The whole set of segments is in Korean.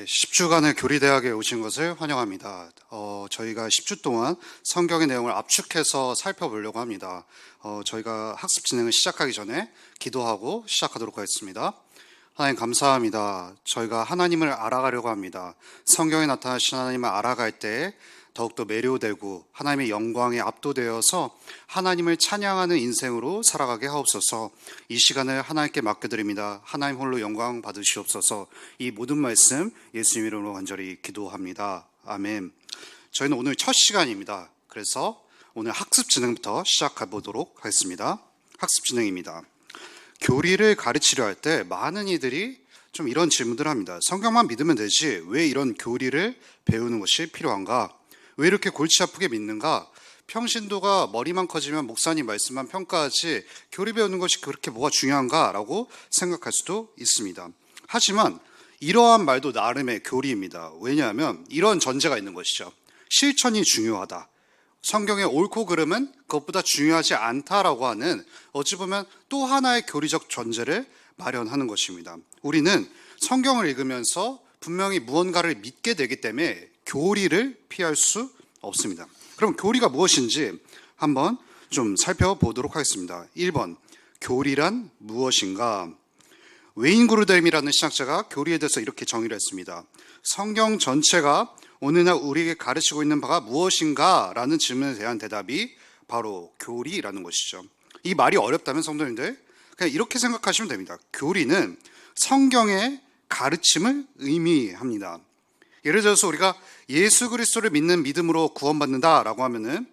10주간의 교리대학에 오신 것을 환영합니다. 저희가 10주 동안 성경의 내용을 압축해서 살펴보려고 합니다. 저희가 학습 진행을 시작하기 전에 기도하고 시작하도록 하겠습니다. 하나님 감사합니다. 저희가 하나님을 알아가려고 합니다. 성경에 나타나신 하나님을 알아갈 때 더욱더 매료되고 하나님의 영광에 압도되어서 하나님을 찬양하는 인생으로 살아가게 하옵소서. 이 시간을 하나님께 맡겨드립니다. 하나님 홀로 영광 받으시옵소서. 이 모든 말씀 예수님 이름으로 간절히 기도합니다. 아멘. 저희는 오늘 첫 시간입니다. 그래서 오늘 학습 진행부터 시작해 보도록 하겠습니다. 학습 진행입니다. 교리를 가르치려 할 때 많은 이들이 좀 이런 질문들을 합니다. 성경만 믿으면 되지 왜 이런 교리를 배우는 것이 필요한가? 왜 이렇게 골치 아프게 믿는가? 평신도가 머리만 커지면 목사님 말씀만 평가하지 교리 배우는 것이 그렇게 뭐가 중요한가? 라고 생각할 수도 있습니다. 하지만 이러한 말도 나름의 교리입니다. 왜냐하면 이런 전제가 있는 것이죠. 실천이 중요하다. 성경의 옳고 그름은 그것보다 중요하지 않다라고 하는 어찌 보면 또 하나의 교리적 전제를 마련하는 것입니다. 우리는 성경을 읽으면서 분명히 무언가를 믿게 되기 때문에 교리를 피할 수 없습니다. 그럼 교리가 무엇인지 한번 좀 살펴보도록 하겠습니다. 1번, 교리란 무엇인가? 웨인 그루뎀이라는 신학자가 교리에 대해서 이렇게 정의를 했습니다. 성경 전체가 오늘날 우리에게 가르치고 있는 바가 무엇인가? 라는 질문에 대한 대답이 바로 교리라는 것이죠. 이 말이 어렵다면 성도님들 그냥 이렇게 생각하시면 됩니다. 교리는 성경의 가르침을 의미합니다. 예를 들어서 우리가 예수 그리스도를 믿는 믿음으로 구원받는다라고 하면은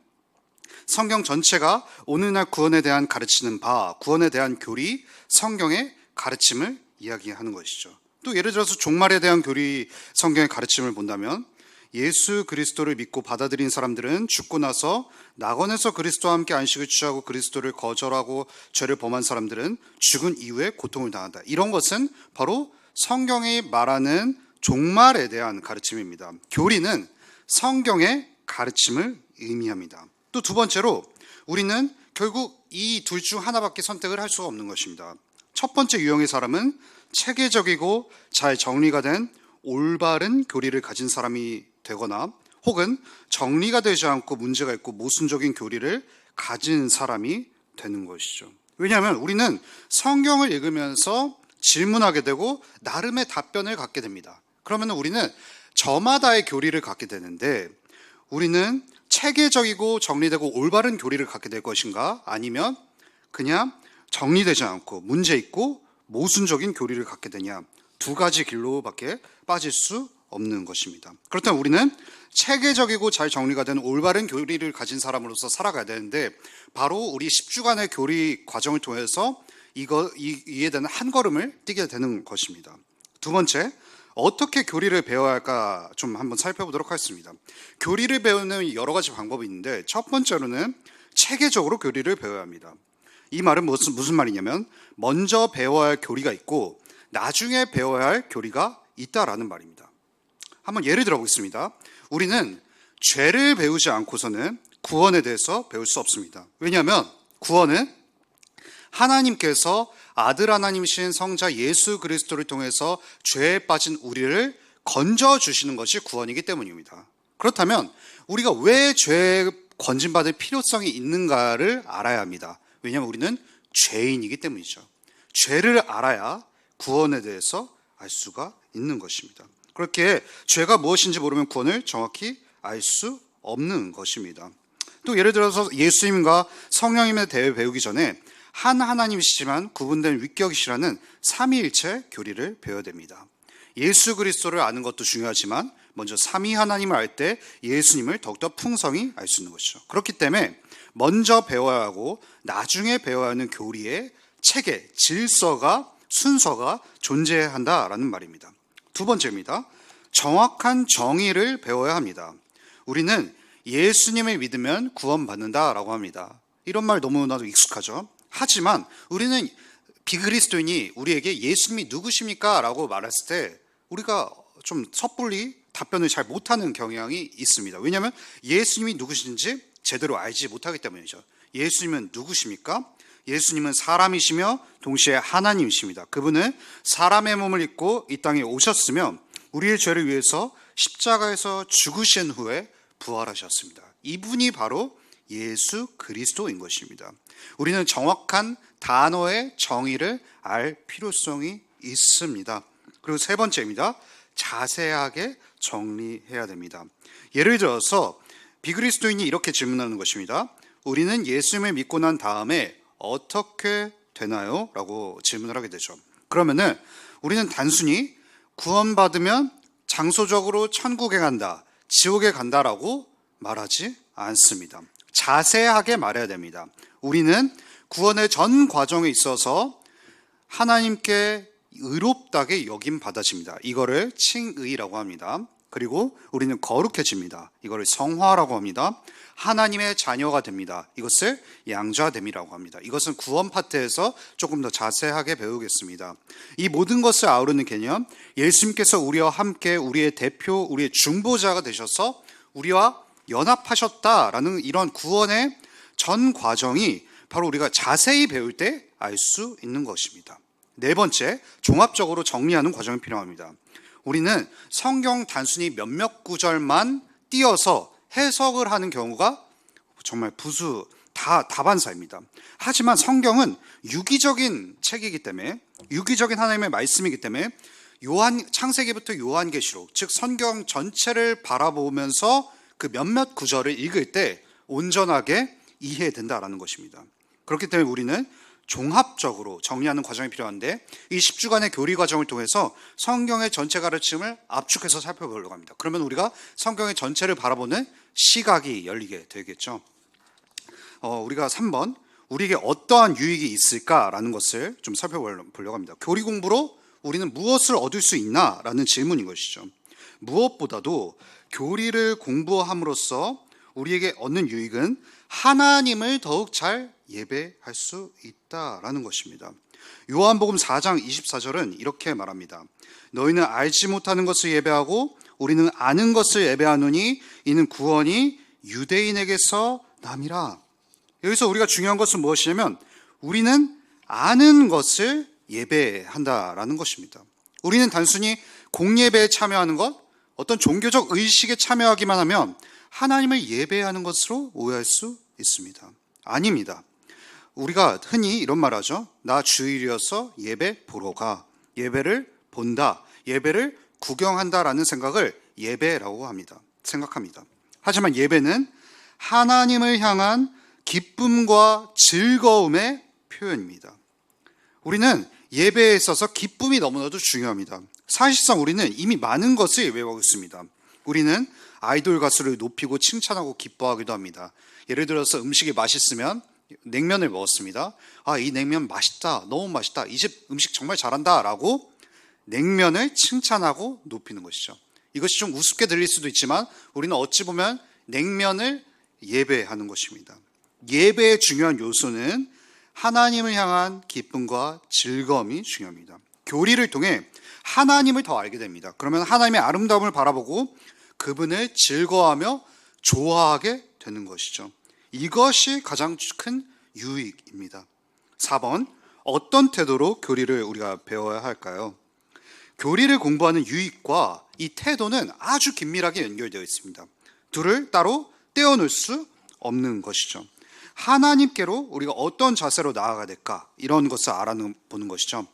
성경 전체가 오늘날 구원에 대한 가르치는 바, 구원에 대한 교리, 성경의 가르침을 이야기하는 것이죠. 또 예를 들어서 종말에 대한 교리, 성경의 가르침을 본다면 예수 그리스도를 믿고 받아들인 사람들은 죽고 나서 낙원에서 그리스도와 함께 안식을 취하고 그리스도를 거절하고 죄를 범한 사람들은 죽은 이후에 고통을 당한다. 이런 것은 바로 성경이 말하는 종말에 대한 가르침입니다. 교리는 성경의 가르침을 의미합니다. 또 두 번째로 우리는 결국 이 둘 중 하나밖에 선택을 할 수가 없는 것입니다. 첫 번째 유형의 사람은 체계적이고 잘 정리가 된 올바른 교리를 가진 사람이 되거나 혹은 정리가 되지 않고 문제가 있고 모순적인 교리를 가진 사람이 되는 것이죠. 왜냐하면 우리는 성경을 읽으면서 질문하게 되고 나름의 답변을 갖게 됩니다. 그러면 우리는 저마다의 교리를 갖게 되는데 우리는 체계적이고 정리되고 올바른 교리를 갖게 될 것인가? 아니면 그냥 정리되지 않고 문제 있고 모순적인 교리를 갖게 되냐? 두 가지 길로밖에 빠질 수 없는 것입니다. 그렇다면 우리는 체계적이고 잘 정리가 된 올바른 교리를 가진 사람으로서 살아가야 되는데 바로 우리 10주간의 교리 과정을 통해서 이에 대한 한 걸음을 뛰게 되는 것입니다. 두 번째, 어떻게 교리를 배워야 할까 좀 한번 살펴보도록 하겠습니다. 교리를 배우는 여러 가지 방법이 있는데 첫 번째로는 체계적으로 교리를 배워야 합니다. 이 말은 무슨 말이냐면 먼저 배워야 할 교리가 있고 나중에 배워야 할 교리가 있다라는 말입니다. 한번 예를 들어 보겠습니다. 우리는 죄를 배우지 않고서는 구원에 대해서 배울 수 없습니다. 왜냐하면 구원은 하나님께서 아들 하나님이신 성자 예수 그리스도를 통해서 죄에 빠진 우리를 건져주시는 것이 구원이기 때문입니다. 그렇다면 우리가 왜 죄에 건진받을 필요성이 있는가를 알아야 합니다. 왜냐하면 우리는 죄인이기 때문이죠. 죄를 알아야 구원에 대해서 알 수가 있는 것입니다. 그렇게 죄가 무엇인지 모르면 구원을 정확히 알 수 없는 것입니다. 또 예를 들어서 예수님과 성령님에 대해 배우기 전에 한 하나님이시지만 구분된 위격이시라는 삼위일체 교리를 배워야 됩니다. 예수 그리스도를 아는 것도 중요하지만 먼저 삼위 하나님을 알 때 예수님을 더욱더 풍성히 알 수 있는 것이죠. 그렇기 때문에 먼저 배워야 하고 나중에 배워야 하는 교리의 체계, 질서가 순서가 존재한다라는 말입니다. 두 번째입니다. 정확한 정의를 배워야 합니다. 우리는 예수님을 믿으면 구원받는다라고 합니다. 이런 말 너무나도 익숙하죠. 하지만 우리는 비그리스도인이 우리에게 예수님이 누구십니까? 라고 말했을 때 우리가 좀 섣불리 답변을 잘 못하는 경향이 있습니다. 왜냐하면 예수님이 누구신지 제대로 알지 못하기 때문이죠. 예수님은 누구십니까? 예수님은 사람이시며 동시에 하나님이십니다. 그분은 사람의 몸을 입고 이 땅에 오셨으며 우리의 죄를 위해서 십자가에서 죽으신 후에 부활하셨습니다. 이분이 바로 예수 그리스도인 것입니다. 우리는 정확한 단어의 정의를 알 필요성이 있습니다. 그리고 세 번째입니다. 자세하게 정리해야 됩니다. 예를 들어서 비그리스도인이 이렇게 질문하는 것입니다. 우리는 예수님을 믿고 난 다음에 어떻게 되나요? 라고 질문을 하게 되죠. 그러면은 우리는 단순히 구원받으면 장소적으로 천국에 간다, 지옥에 간다라고 말하지 않습니다. 자세하게 말해야 됩니다. 우리는 구원의 전 과정에 있어서 하나님께 의롭다게 여김 받아집니다. 이거를 칭의라고 합니다. 그리고 우리는 거룩해집니다. 이거를 성화라고 합니다. 하나님의 자녀가 됩니다. 이것을 양자됨이라고 합니다. 이것은 구원 파트에서 조금 더 자세하게 배우겠습니다. 이 모든 것을 아우르는 개념, 예수님께서 우리와 함께 우리의 대표, 우리의 중보자가 되셔서 우리와 연합하셨다라는 이런 구원의 전 과정이 바로 우리가 자세히 배울 때 알 수 있는 것입니다. 네 번째, 종합적으로 정리하는 과정이 필요합니다. 우리는 성경 단순히 몇몇 구절만 띄어서 해석을 하는 경우가 정말 다반사입니다. 하지만 성경은 유기적인 책이기 때문에, 유기적인 하나님의 말씀이기 때문에 창세기부터 요한계시록, 즉 성경 전체를 바라보면서 그 몇몇 구절을 읽을 때 온전하게 이해된다라는 것입니다. 그렇기 때문에 우리는 종합적으로 정리하는 과정이 필요한데, 이 10주간의 교리 과정을 통해서 성경의 전체 가르침을 압축해서 살펴보려고 합니다. 그러면 우리가 성경의 전체를 바라보는 시각이 열리게 되겠죠. 우리가 3번, 우리에게 어떠한 유익이 있을까라는 것을 좀 살펴보려고 합니다. 교리 공부로 우리는 무엇을 얻을 수 있나라는 질문인 것이죠. 무엇보다도 교리를 공부함으로써 우리에게 얻는 유익은 하나님을 더욱 잘 예배할 수 있다라는 것입니다. 요한복음 4장 24절은 이렇게 말합니다. 너희는 알지 못하는 것을 예배하고 우리는 아는 것을 예배하노니 이는 구원이 유대인에게서 남이라. 여기서 우리가 중요한 것은 무엇이냐면 우리는 아는 것을 예배한다라는 것입니다. 우리는 단순히 공예배에 참여하는 것, 어떤 종교적 의식에 참여하기만 하면 하나님을 예배하는 것으로 오해할 수 있습니다. 아닙니다. 우리가 흔히 이런 말 하죠. 나 주일이어서 예배 보러 가. 예배를 본다. 예배를 구경한다라는 생각을 예배라고 생각합니다. 하지만 예배는 하나님을 향한 기쁨과 즐거움의 표현입니다. 우리는 예배에 있어서 기쁨이 너무나도 중요합니다. 사실상 우리는 이미 많은 것을 예배하고 있습니다. 우리는 아이돌 가수를 높이고 칭찬하고 기뻐하기도 합니다. 예를 들어서 음식이 맛있으면 냉면을 먹었습니다. 이 냉면 맛있다, 너무 맛있다, 이 집 음식 정말 잘한다 라고 냉면을 칭찬하고 높이는 것이죠. 이것이 좀 우습게 들릴 수도 있지만 우리는 어찌 보면 냉면을 예배하는 것입니다. 예배의 중요한 요소는 하나님을 향한 기쁨과 즐거움이 중요합니다. 교리를 통해 하나님을 더 알게 됩니다. 그러면 하나님의 아름다움을 바라보고 그분을 즐거워하며 좋아하게 되는 것이죠. 이것이 가장 큰 유익입니다. 4번, 어떤 태도로 교리를 우리가 배워야 할까요? 교리를 공부하는 유익과 이 태도는 아주 긴밀하게 연결되어 있습니다. 둘을 따로 떼어놓을 수 없는 것이죠. 하나님께로 우리가 어떤 자세로 나아가야 될까? 이런 것을 알아보는 것이죠.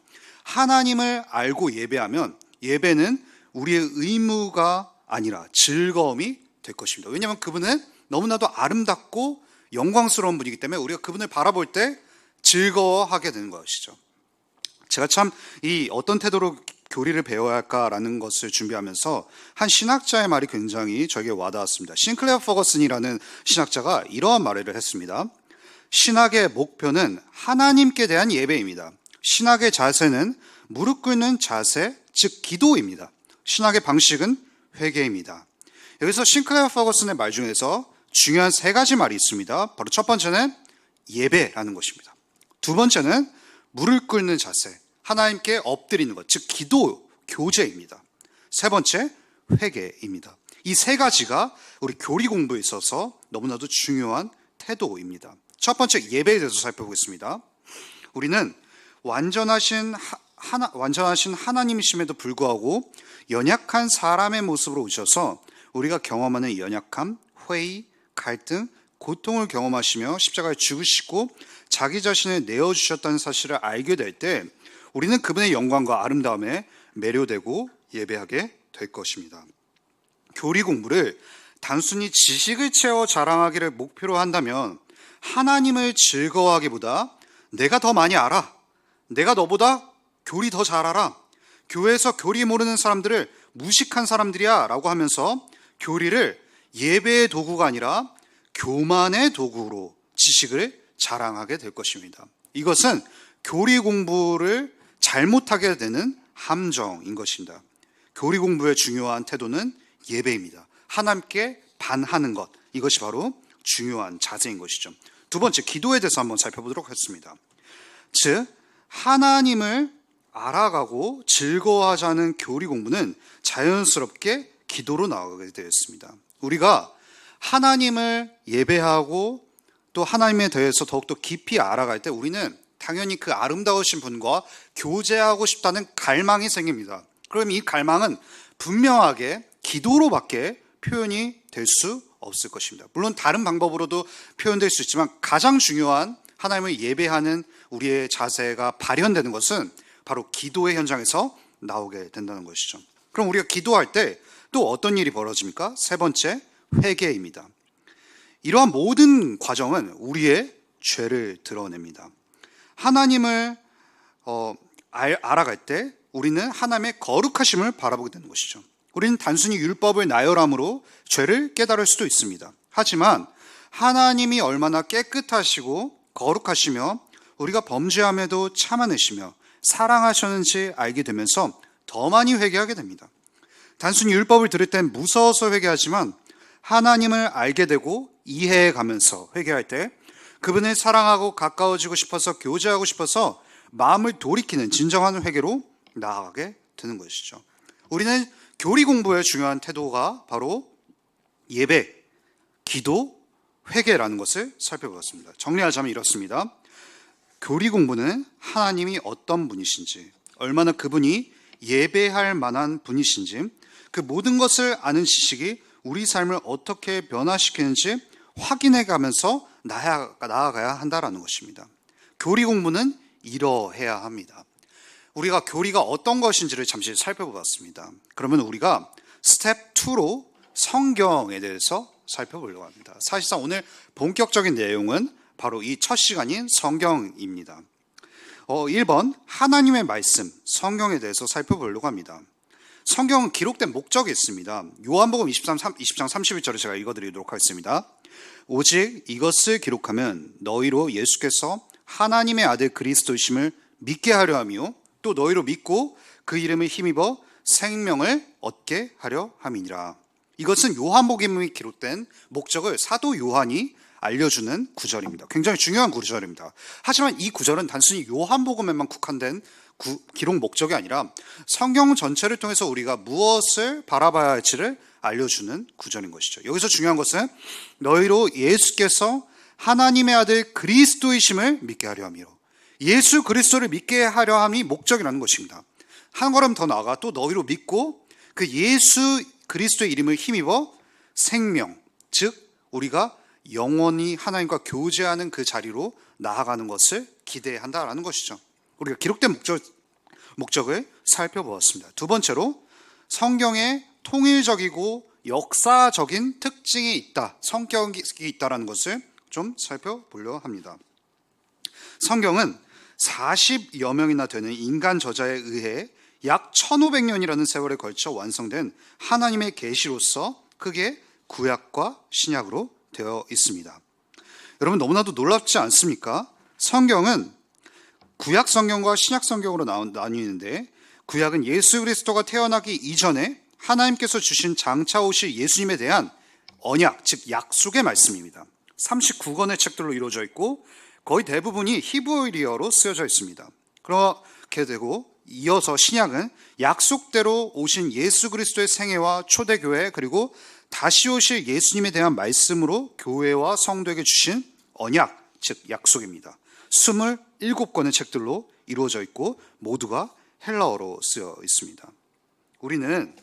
하나님을 알고 예배하면 예배는 우리의 의무가 아니라 즐거움이 될 것입니다. 왜냐하면 그분은 너무나도 아름답고 영광스러운 분이기 때문에 우리가 그분을 바라볼 때 즐거워하게 되는 것이죠. 제가 참 이 어떤 태도로 교리를 배워야 할까라는 것을 준비하면서 한 신학자의 말이 굉장히 저에게 와닿았습니다. 싱클레어 퍼거슨이라는 신학자가 이러한 말을 했습니다. 신학의 목표는 하나님께 대한 예배입니다. 신학의 자세는 무릎 꿇는 자세, 즉 기도입니다. 신학의 방식은 회개입니다. 여기서 싱클레어 퍼거슨의 말 중에서 중요한 세 가지 말이 있습니다. 바로 첫 번째는 예배라는 것입니다. 두 번째는 무릎 꿇는 자세, 하나님께 엎드리는 것, 즉 기도, 교제입니다. 세 번째, 회개입니다. 이 세 가지가 우리 교리 공부에 있어서 너무나도 중요한 태도입니다. 첫 번째, 예배에 대해서 살펴보겠습니다. 우리는 완전하신 완전하신 하나님이심에도 불구하고 연약한 사람의 모습으로 오셔서 우리가 경험하는 연약함, 회의, 갈등, 고통을 경험하시며 십자가에 죽으시고 자기 자신을 내어주셨다는 사실을 알게 될 때 우리는 그분의 영광과 아름다움에 매료되고 예배하게 될 것입니다. 교리 공부를 단순히 지식을 채워 자랑하기를 목표로 한다면 하나님을 즐거워하기보다 내가 더 많이 알아, 내가 너보다 교리 더 잘 알아, 교회에서 교리 모르는 사람들을 무식한 사람들이야 라고 하면서 교리를 예배의 도구가 아니라 교만의 도구로 지식을 자랑하게 될 것입니다. 이것은 교리 공부를 잘못하게 되는 함정인 것입니다. 교리 공부의 중요한 태도는 예배입니다. 하나님께 반하는 것, 이것이 바로 중요한 자세인 것이죠. 두 번째, 기도에 대해서 한번 살펴보도록 하겠습니다. 즉, 하나님을 알아가고 즐거워하자는 교리 공부는 자연스럽게 기도로 나아가게 되었습니다. 우리가 하나님을 예배하고 또 하나님에 대해서 더욱더 깊이 알아갈 때 우리는 당연히 그 아름다우신 분과 교제하고 싶다는 갈망이 생깁니다. 그럼 이 갈망은 분명하게 기도로밖에 표현이 될 수 없을 것입니다. 물론 다른 방법으로도 표현될 수 있지만 가장 중요한 하나님을 예배하는 우리의 자세가 발현되는 것은 바로 기도의 현장에서 나오게 된다는 것이죠. 그럼 우리가 기도할 때 또 어떤 일이 벌어집니까? 세 번째, 회개입니다. 이러한 모든 과정은 우리의 죄를 드러냅니다. 하나님을 알아갈 때 우리는 하나님의 거룩하심을 바라보게 되는 것이죠. 우리는 단순히 율법을 나열함으로 죄를 깨달을 수도 있습니다. 하지만 하나님이 얼마나 깨끗하시고 거룩하시며 우리가 범죄함에도 참아내시며 사랑하셨는지 알게 되면서 더 많이 회개하게 됩니다. 단순히 율법을 들을 땐 무서워서 회개하지만 하나님을 알게 되고 이해해 가면서 회개할 때 그분을 사랑하고 가까워지고 싶어서 교제하고 싶어서 마음을 돌이키는 진정한 회개로 나아가게 되는 것이죠. 우리는 교리 공부의 중요한 태도가 바로 예배, 기도, 회개라는 것을 살펴보았습니다. 정리하자면 이렇습니다. 교리 공부는 하나님이 어떤 분이신지, 얼마나 그분이 예배할 만한 분이신지, 그 모든 것을 아는 지식이 우리 삶을 어떻게 변화시키는지 확인해 가면서 나아가야 한다는 것입니다. 교리 공부는 이러해야 합니다. 우리가 교리가 어떤 것인지를 잠시 살펴보았습니다. 그러면 우리가 스텝 2로 성경에 대해서 살펴보려고 합니다. 사실상 오늘 본격적인 내용은 바로 이 첫 시간인 성경입니다. 1번, 하나님의 말씀, 성경에 대해서 살펴보려고 합니다. 성경은 기록된 목적이 있습니다. 요한복음 20장 31절을 제가 읽어드리도록 하겠습니다. 오직 이것을 기록하면 너희로 예수께서 하나님의 아들 그리스도이심을 믿게 하려 하며 또 너희로 믿고 그 이름을 힘입어 생명을 얻게 하려 함이니라. 이것은 요한복음이 기록된 목적을 사도 요한이 알려주는 구절입니다. 굉장히 중요한 구절입니다. 하지만 이 구절은 단순히 요한복음에만 국한된 기록 목적이 아니라 성경 전체를 통해서 우리가 무엇을 바라봐야 할지를 알려주는 구절인 것이죠. 여기서 중요한 것은 너희로 예수께서 하나님의 아들 그리스도이심을 믿게 하려 함이요. 예수 그리스도를 믿게 하려 함이 목적이라는 것입니다. 한 걸음 더 나아가 또 너희로 믿고 그 예수 그리스도의 이름을 힘입어 생명, 즉 우리가 영원히 하나님과 교제하는 그 자리로 나아가는 것을 기대해야 한다는 것이죠. 우리가 기록된 목적을 살펴보았습니다. 두 번째로 성경에 통일적이고 역사적인 특징이 있다, 성격이 있다는 것을 좀 살펴보려 합니다. 성경은 40여 명이나 되는 인간 저자에 의해 약 1500년이라는 세월에 걸쳐 완성된 하나님의 계시로서 크게 구약과 신약으로 되어 있습니다. 여러분 너무나도 놀랍지 않습니까? 성경은 구약 성경과 신약 성경으로 나뉘는데 구약은 예수 그리스도가 태어나기 이전에 하나님께서 주신 장차 오실 예수님에 대한 언약, 즉 약속의 말씀입니다. 39권의 책들로 이루어져 있고 거의 대부분이 히브리어로 쓰여져 있습니다. 그렇게 되고 이어서 신약은 약속대로 오신 예수 그리스도의 생애와 초대교회 그리고 다시 오실 예수님에 대한 말씀으로 교회와 성도에게 주신 언약, 즉 약속입니다. 27권의 책들로 이루어져 있고 모두가 헬라어로 쓰여 있습니다. 우리는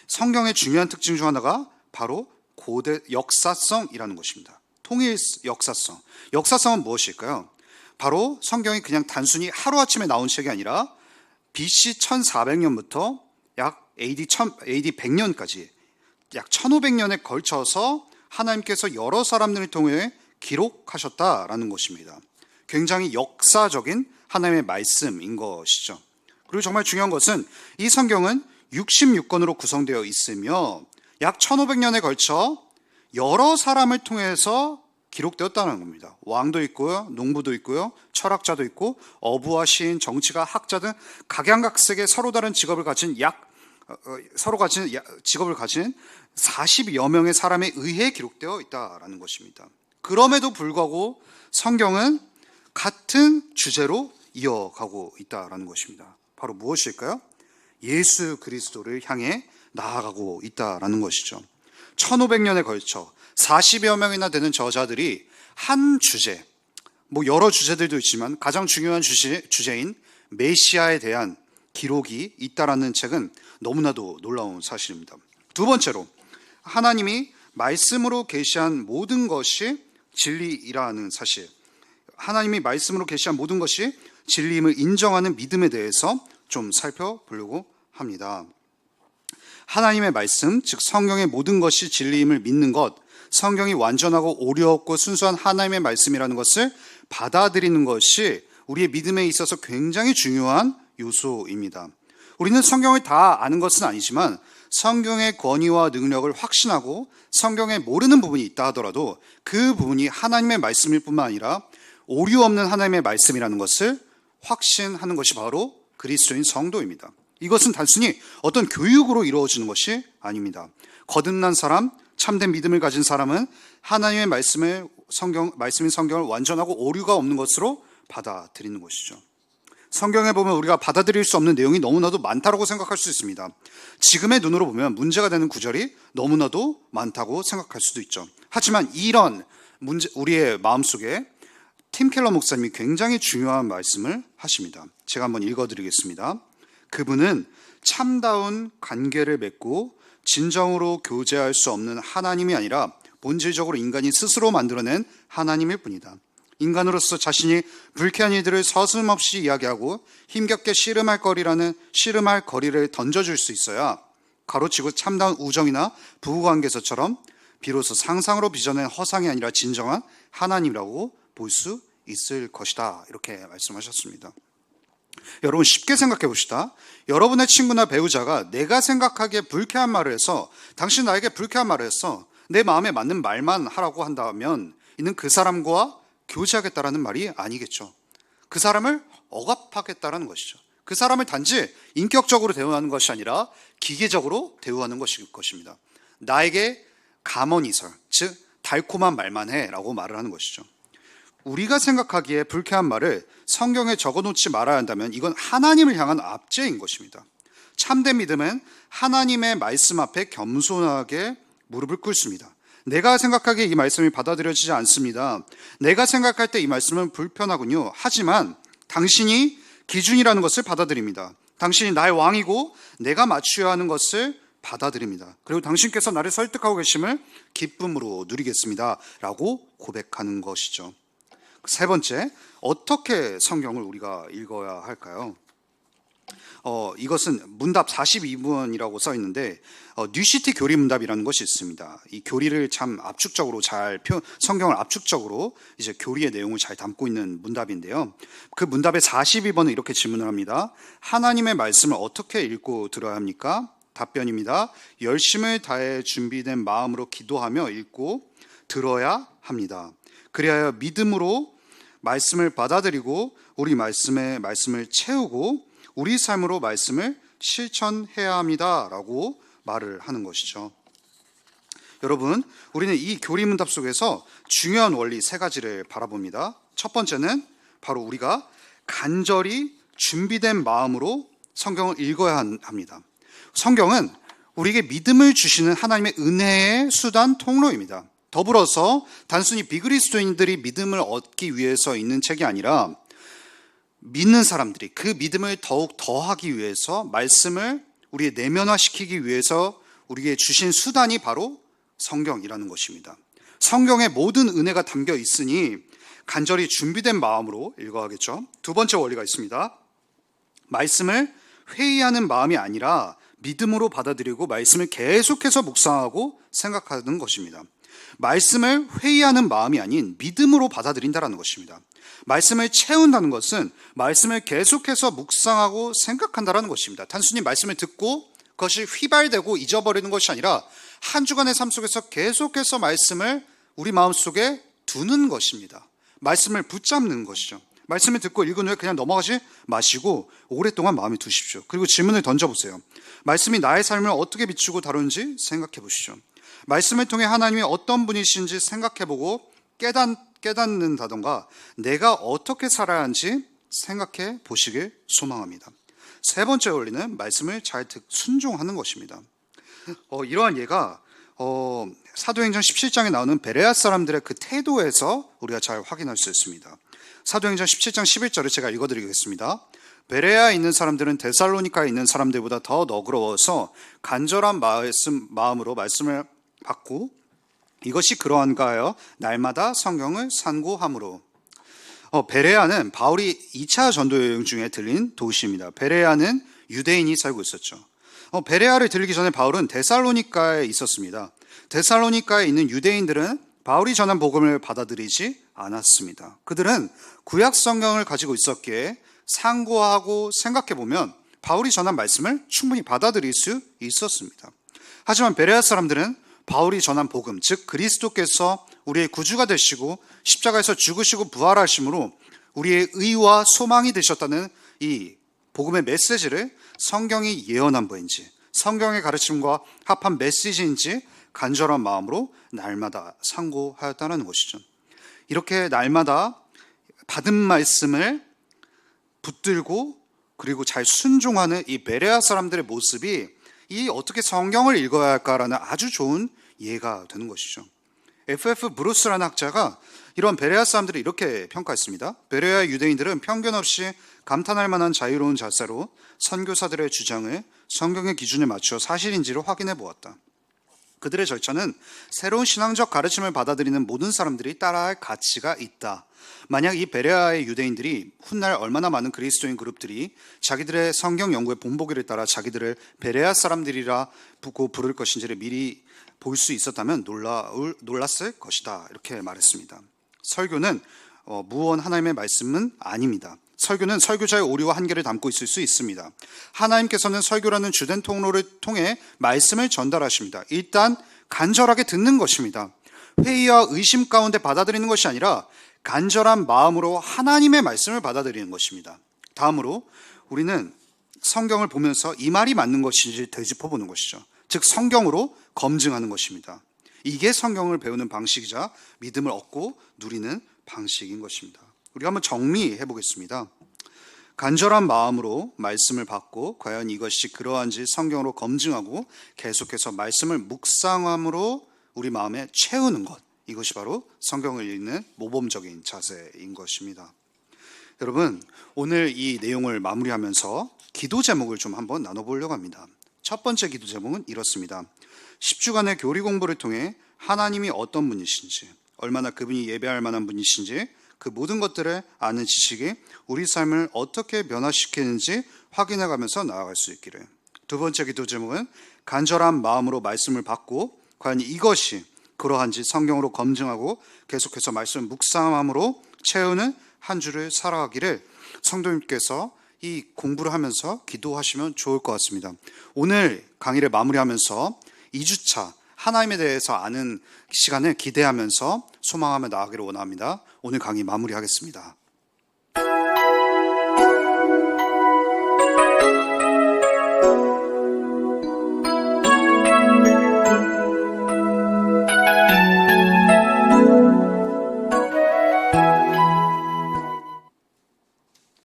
성경의 중요한 특징 중 하나가 바로 고대 역사성이라는 것입니다. 통일 역사성. 역사성은 무엇일까요? 바로 성경이 그냥 단순히 하루아침에 나온 책이 아니라 BC 1400년부터 약 AD 100년까지 약 1500년에 걸쳐서 하나님께서 여러 사람들을 통해 기록하셨다라는 것입니다. 굉장히 역사적인 하나님의 말씀인 것이죠. 그리고 정말 중요한 것은 이 성경은 66권으로 구성되어 있으며 약 1500년에 걸쳐 여러 사람을 통해서 기록되었다는 겁니다. 왕도 있고요, 농부도 있고요, 철학자도 있고, 어부와 시인, 정치가, 학자 등 각양각색의 서로 다른 직업을 가진 직업을 가진 40여 명의 사람에 의해 기록되어 있다라는 것입니다. 그럼에도 불구하고 성경은 같은 주제로 이어가고 있다라는 것입니다. 바로 무엇일까요? 예수 그리스도를 향해 나아가고 있다라는 것이죠. 1500년에 걸쳐 40여 명이나 되는 저자들이 한 주제, 여러 주제들도 있지만 가장 중요한 주제인 메시아에 대한 기록이 있다라는 책은 너무나도 놀라운 사실입니다. 두 번째로, 하나님이 말씀으로 계시한 모든 것이 진리이라는 사실, 하나님이 말씀으로 계시한 모든 것이 진리임을 인정하는 믿음에 대해서 좀 살펴보려고 합니다. 하나님의 말씀, 즉 성경의 모든 것이 진리임을 믿는 것, 성경이 완전하고 오류 없고 순수한 하나님의 말씀이라는 것을 받아들이는 것이 우리의 믿음에 있어서 굉장히 중요한 요소입니다. 우리는 성경을 다 아는 것은 아니지만 성경의 권위와 능력을 확신하고 성경에 모르는 부분이 있다 하더라도 그 부분이 하나님의 말씀일 뿐만 아니라 오류 없는 하나님의 말씀이라는 것을 확신하는 것이 바로 그리스도인 성도입니다. 이것은 단순히 어떤 교육으로 이루어지는 것이 아닙니다. 거듭난 사람, 참된 믿음을 가진 사람은 하나님의 말씀인 성경을 완전하고 오류가 없는 것으로 받아들이는 것이죠. 성경에 보면 우리가 받아들일 수 없는 내용이 너무나도 많다고 생각할 수 있습니다. 지금의 눈으로 보면 문제가 되는 구절이 너무나도 많다고 생각할 수도 있죠. 하지만 이런 문제, 우리의 마음속에 팀 켈러 목사님이 굉장히 중요한 말씀을 하십니다. 제가 한번 읽어드리겠습니다. 그분은 참다운 관계를 맺고 진정으로 교제할 수 없는 하나님이 아니라 본질적으로 인간이 스스로 만들어낸 하나님일 뿐이다. 인간으로서 자신이 불쾌한 일들을 서슴없이 이야기하고 힘겹게 씨름할 거리를 던져줄 수 있어야 가로치고 참다운 우정이나 부부관계에서처럼 비로소 상상으로 빚어낸 허상이 아니라 진정한 하나님이라고 볼 수 있을 것이다. 이렇게 말씀하셨습니다. 여러분, 쉽게 생각해 봅시다. 여러분의 친구나 배우자가 내가 생각하기에 불쾌한 말을 해서 당신 나에게 불쾌한 말을 했어. 내 마음에 맞는 말만 하라고 한다면 이는 그 사람과 교제하겠다라는 말이 아니겠죠. 그 사람을 억압하겠다라는 것이죠. 그 사람을 단지 인격적으로 대우하는 것이 아니라 기계적으로 대우하는 것일 것입니다. 나에게 감언이설, 즉 달콤한 말만 해라고 말을 하는 것이죠. 우리가 생각하기에 불쾌한 말을 성경에 적어놓지 말아야 한다면 이건 하나님을 향한 압제인 것입니다. 참된 믿음은 하나님의 말씀 앞에 겸손하게 무릎을 꿇습니다. 내가 생각하기에 이 말씀이 받아들여지지 않습니다. 내가 생각할 때 이 말씀은 불편하군요. 하지만 당신이 기준이라는 것을 받아들입니다. 당신이 나의 왕이고 내가 맞춰야 하는 것을 받아들입니다. 그리고 당신께서 나를 설득하고 계심을 기쁨으로 누리겠습니다. 라고 고백하는 것이죠. 세 번째, 어떻게 성경을 우리가 읽어야 할까요? 이것은 문답 42번이라고 써 있는데 뉴시티 교리 문답이라는 것이 있습니다. 이 교리를 참 압축적으로 성경을 압축적으로 이제 교리의 내용을 잘 담고 있는 문답인데요. 그 문답의 42번은 이렇게 질문을 합니다. 하나님의 말씀을 어떻게 읽고 들어야 합니까? 답변입니다. 열심을 다해 준비된 마음으로 기도하며 읽고 들어야 합니다. 그리하여 믿음으로 말씀을 받아들이고 우리 말씀을 채우고 우리 삶으로 말씀을 실천해야 합니다라고 말을 하는 것이죠. 여러분, 우리는 이 교리 문답 속에서 중요한 원리 세 가지를 바라봅니다. 첫 번째는 바로 우리가 간절히 준비된 마음으로 성경을 읽어야 합니다. 성경은 우리에게 믿음을 주시는 하나님의 은혜의 수단 통로입니다. 더불어서 단순히 비그리스도인들이 믿음을 얻기 위해서 있는 책이 아니라 믿는 사람들이 그 믿음을 더욱 더하기 위해서 말씀을 우리의 내면화시키기 위해서 우리에게 주신 수단이 바로 성경이라는 것입니다. 성경에 모든 은혜가 담겨 있으니 간절히 준비된 마음으로 읽어야겠죠. 두 번째 원리가 있습니다. 말씀을 회의하는 마음이 아니라 믿음으로 받아들이고 말씀을 계속해서 묵상하고 생각하는 것입니다. 말씀을 회의하는 마음이 아닌 믿음으로 받아들인다는 것입니다. 말씀을 채운다는 것은 말씀을 계속해서 묵상하고 생각한다는 것입니다. 단순히 말씀을 듣고 그것이 휘발되고 잊어버리는 것이 아니라 한 주간의 삶 속에서 계속해서 말씀을 우리 마음속에 두는 것입니다. 말씀을 붙잡는 것이죠. 말씀을 듣고 읽은 후에 그냥 넘어가지 마시고 오랫동안 마음에 두십시오. 그리고 질문을 던져보세요. 말씀이 나의 삶을 어떻게 비추고 다루는지 생각해 보시죠. 말씀을 통해 하나님이 어떤 분이신지 생각해보고 깨닫는다던가 내가 어떻게 살아야 하는지 생각해 보시길 소망합니다. 세 번째 원리는 말씀을 잘 순종하는 것입니다. 이러한 예가 사도행전 17장에 나오는 베레아 사람들의 그 태도에서 우리가 잘 확인할 수 있습니다. 사도행전 17장 11절을 제가 읽어드리겠습니다. 베레아에 있는 사람들은 데살로니카에 있는 사람들보다 더 너그러워서 간절한 마음으로 말씀을 받고 이것이 그러한가 하여 날마다 성경을 산고함으로. 베레아는 바울이 2차 전도 여행 중에 들린 도시입니다. 베레아는 유대인이 살고 있었죠. 베레아를 들리기 전에 바울은 데살로니카에 있었습니다. 데살로니카에 있는 유대인들은 바울이 전한 복음을 받아들이지 않았습니다. 그들은 구약 성경을 가지고 있었기에 상고하고 생각해보면 바울이 전한 말씀을 충분히 받아들일 수 있었습니다. 하지만 베레아 사람들은 바울이 전한 복음, 즉 그리스도께서 우리의 구주가 되시고 십자가에서 죽으시고 부활하심으로 우리의 의와 소망이 되셨다는 이 복음의 메시지를 성경이 예언한 바인지 성경의 가르침과 합한 메시지인지 간절한 마음으로 날마다 상고하였다는 것이죠. 이렇게 날마다 받은 말씀을 붙들고 그리고 잘 순종하는 이 베레아 사람들의 모습이 이 어떻게 성경을 읽어야 할까라는 아주 좋은 예가 되는 것이죠. F.F. 브루스라는 학자가 이런 베레아 사람들을 이렇게 평가했습니다. 베레아 유대인들은 편견 없이 감탄할 만한 자유로운 자세로 선교사들의 주장을 성경의 기준에 맞추어 사실인지를 확인해 보았다. 그들의 절차는 새로운 신앙적 가르침을 받아들이는 모든 사람들이 따라할 가치가 있다. 만약 이 베레아의 유대인들이 훗날 얼마나 많은 그리스도인 그룹들이 자기들의 성경 연구의 본보기를 따라 자기들을 베레아 사람들이라 부를 것인지를 미리 볼 수 있었다면 놀랐을 것이다. 이렇게 말했습니다. 설교는 무언 하나님의 말씀은 아닙니다. 설교는 설교자의 오류와 한계를 담고 있을 수 있습니다. 하나님께서는 설교라는 주된 통로를 통해 말씀을 전달하십니다. 일단 간절하게 듣는 것입니다. 회의와 의심 가운데 받아들이는 것이 아니라 간절한 마음으로 하나님의 말씀을 받아들이는 것입니다. 다음으로 우리는 성경을 보면서 이 말이 맞는 것인지 되짚어보는 것이죠. 즉 성경으로 검증하는 것입니다. 이게 성경을 배우는 방식이자 믿음을 얻고 누리는 방식인 것입니다. 우리가 한번 정리해 보겠습니다. 간절한 마음으로 말씀을 받고 과연 이것이 그러한지 성경으로 검증하고 계속해서 말씀을 묵상함으로 우리 마음에 채우는 것, 이것이 바로 성경을 읽는 모범적인 자세인 것입니다. 여러분, 오늘 이 내용을 마무리하면서 기도 제목을 좀 한번 나눠보려고 합니다. 첫 번째 기도 제목은 이렇습니다. 10주간의 교리 공부를 통해 하나님이 어떤 분이신지, 얼마나 그분이 예배할 만한 분이신지 그 모든 것들을 아는 지식이 우리 삶을 어떻게 변화시키는지 확인해가면서 나아갈 수 있기를. 두 번째 기도 제목은 간절한 마음으로 말씀을 받고 과연 이것이 그러한지 성경으로 검증하고 계속해서 말씀 묵상함으로 채우는 한 주를 살아가기를 성도님께서 이 공부를 하면서 기도하시면 좋을 것 같습니다. 오늘 강의를 마무리하면서 2주차 하나님에 대해서 아는 시간을 기대하면서 소망하며 나아가기를 원합니다. 오늘 강의 마무리하겠습니다.